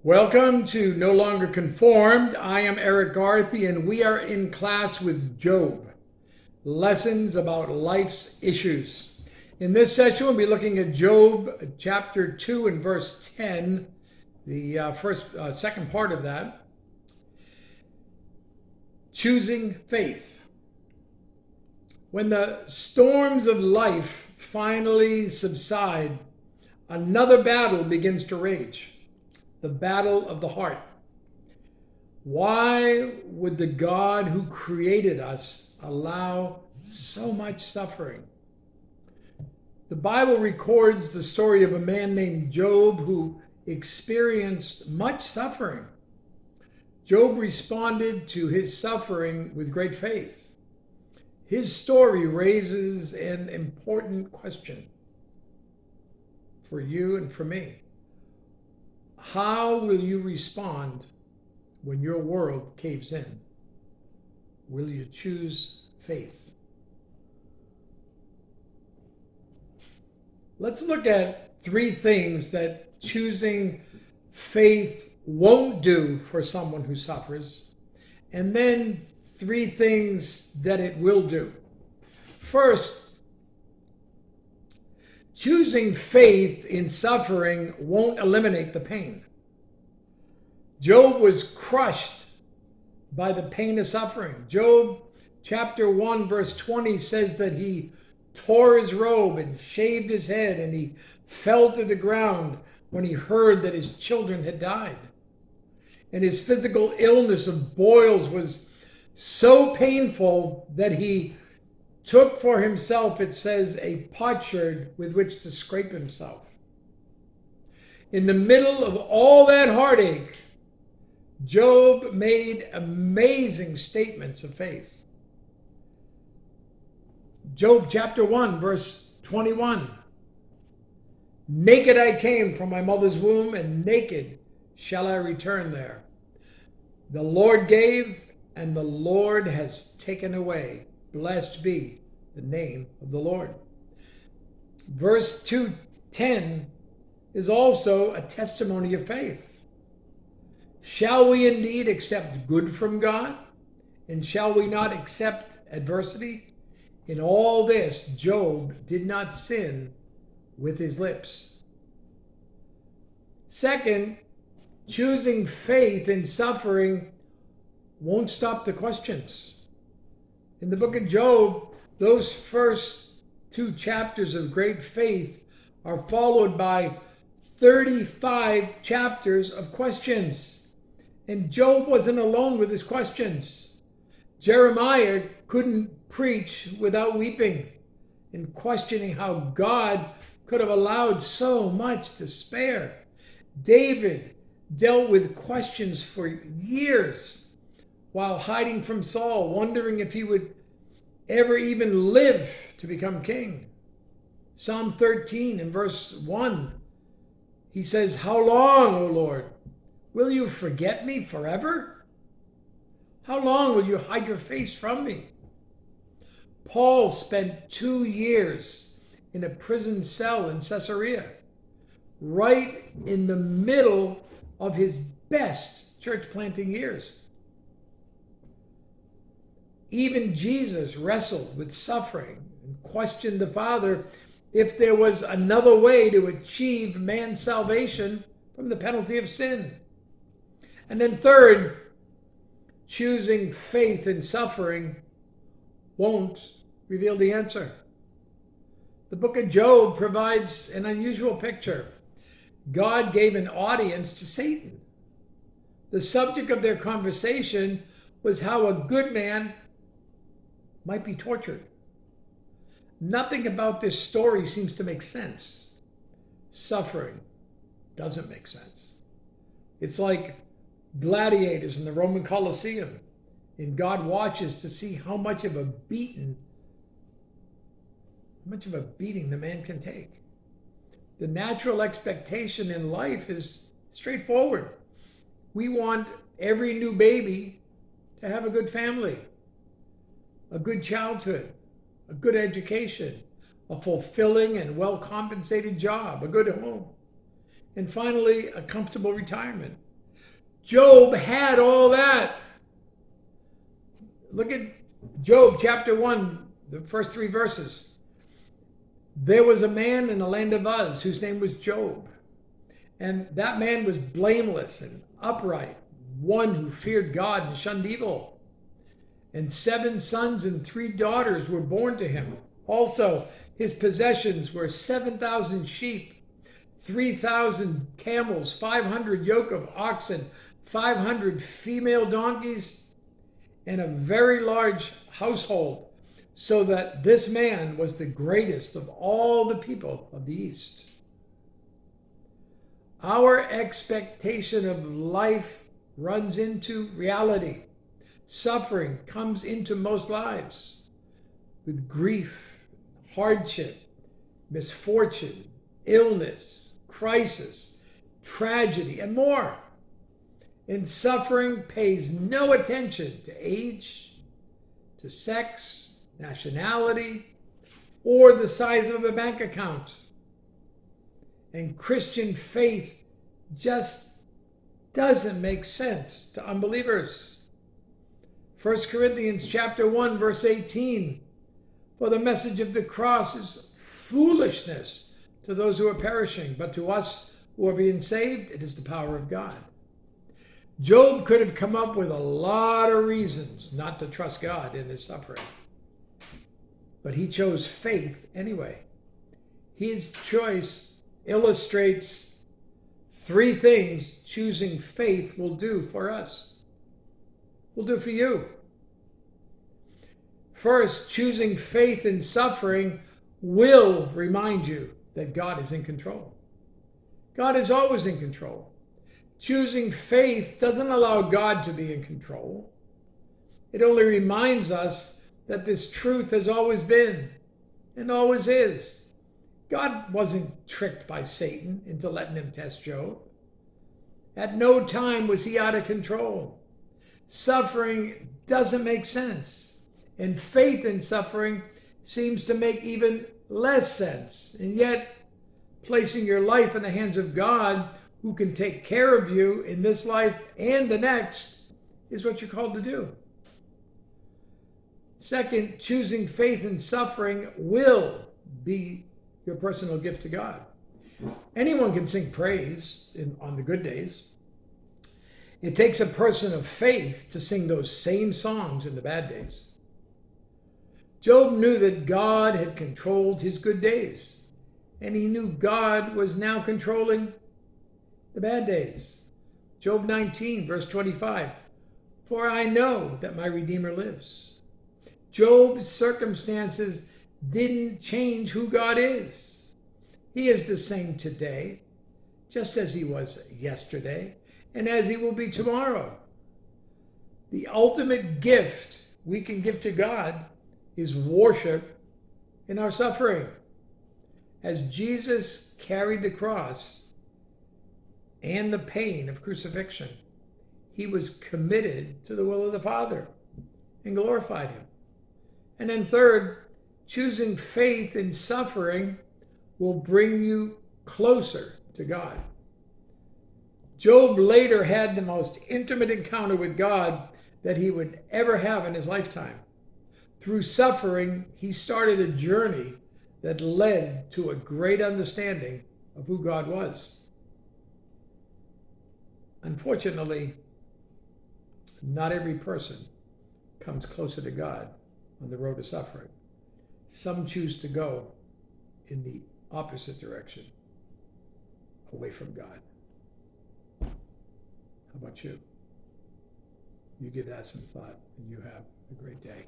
Welcome to No Longer Conformed. I am Erik Garthe, and we are in class with Job. Lessons about life's issues. In this session, we'll be looking at Job chapter 2 and verse 10, the second part of that. Choosing faith. When the storms of life finally subside, another battle begins to rage. The battle of the heart. Why would the God who created us allow so much suffering? The Bible records the story of a man named Job who experienced much suffering. Job responded to his suffering with great faith. His story raises an important question for you and for me. How will you respond when your world caves in? Will you choose faith? Let's look at three things that choosing faith won't do for someone who suffers, and then three things that it will do. First, choosing faith in suffering won't eliminate the pain. Job was crushed by the pain of suffering. Job chapter 1 verse 20 says that he tore his robe and shaved his head, and he fell to the ground when he heard that his children had died. And his physical illness of boils was so painful that he took for himself, it says, a potsherd with which to scrape himself. In the middle of all that heartache, Job made amazing statements of faith. Job chapter 1, verse 21. Naked I came from my mother's womb, and naked shall I return there. The Lord gave, and the Lord has taken away. Blessed be the name of the Lord. Verse 2:10 is also a testimony of faith. Shall we indeed accept good from God? And shall we not accept adversity? In all this, Job did not sin with his lips. Second, choosing faith in suffering won't stop the questions. In the book of Job, those first two chapters of great faith are followed by 35 chapters of questions. And Job wasn't alone with his questions. Jeremiah couldn't preach without weeping and questioning how God could have allowed so much despair. David dealt with questions for years while hiding from Saul, wondering if he would ever even live to become king. Psalm 13 in verse 1, he says, How long, O Lord, will you forget me forever? How long will you hide your face from me? Paul spent 2 years in a prison cell in Caesarea, right in the middle of his best church planting years. Even Jesus wrestled with suffering and questioned the Father if there was another way to achieve man's salvation from the penalty of sin. And then third, choosing faith in suffering won't reveal the answer. The book of Job provides an unusual picture. God gave an audience to Satan. The subject of their conversation was how a good man might be tortured. Nothing about this story seems to make sense. Suffering doesn't make sense. It's like gladiators in the Roman Colosseum, and God watches to see how much of a beating the man can take. The natural expectation in life is straightforward. We want every new baby to have a good family, a good childhood, a good education, a fulfilling and well-compensated job, a good home, and finally, a comfortable retirement. Job had all that. Look at Job chapter 1, the first 3 verses. There was a man in the land of Uz whose name was Job. And that man was blameless and upright, one who feared God and shunned evil. And 7 sons and 3 daughters were born to him. Also, his possessions were 7,000 sheep, 3,000 camels, 500 yoke of oxen, 500 female donkeys, and a very large household, so that this man was the greatest of all the people of the East. Our expectation of life runs into reality. Suffering comes into most lives with grief, hardship, misfortune, illness, crisis, tragedy, and more. And suffering pays no attention to age, to sex, nationality, or the size of a bank account. And Christian faith just doesn't make sense to unbelievers. 1 Corinthians chapter 1, verse 18, for the message of the cross is foolishness to those who are perishing, but to us who are being saved, it is the power of God. Job could have come up with a lot of reasons not to trust God in his suffering, but he chose faith anyway. His choice illustrates 3 things choosing faith will do for us. Will do for you. First, choosing faith in suffering will remind you that God is in control. God is always in control. Choosing faith doesn't allow God to be in control. It only reminds us that this truth has always been and always is. God wasn't tricked by Satan into letting him test Job. At no time was he out of control. Suffering doesn't make sense, and faith in suffering seems to make even less sense. And yet, placing your life in the hands of God, who can take care of you in this life and the next, is what you're called to do. Second, choosing faith in suffering will be your personal gift to God. Anyone can sing praise on the good days. It takes a person of faith to sing those same songs in the bad days. Job knew that God had controlled his good days, and he knew God was now controlling the bad days. Job 19, verse 25, for I know that my Redeemer lives. Job's circumstances didn't change who God is. He is the same today, just as he was yesterday, and as he will be tomorrow. The ultimate gift we can give to God is worship in our suffering. As Jesus carried the cross and the pain of crucifixion, he was committed to the will of the Father and glorified him. And then third, choosing faith in suffering will bring you closer to God. Job later had the most intimate encounter with God that he would ever have in his lifetime. Through suffering, he started a journey that led to a great understanding of who God was. Unfortunately, not every person comes closer to God on the road to suffering. Some choose to go in the opposite direction, away from God. How about you? You give that some thought, and you have a great day.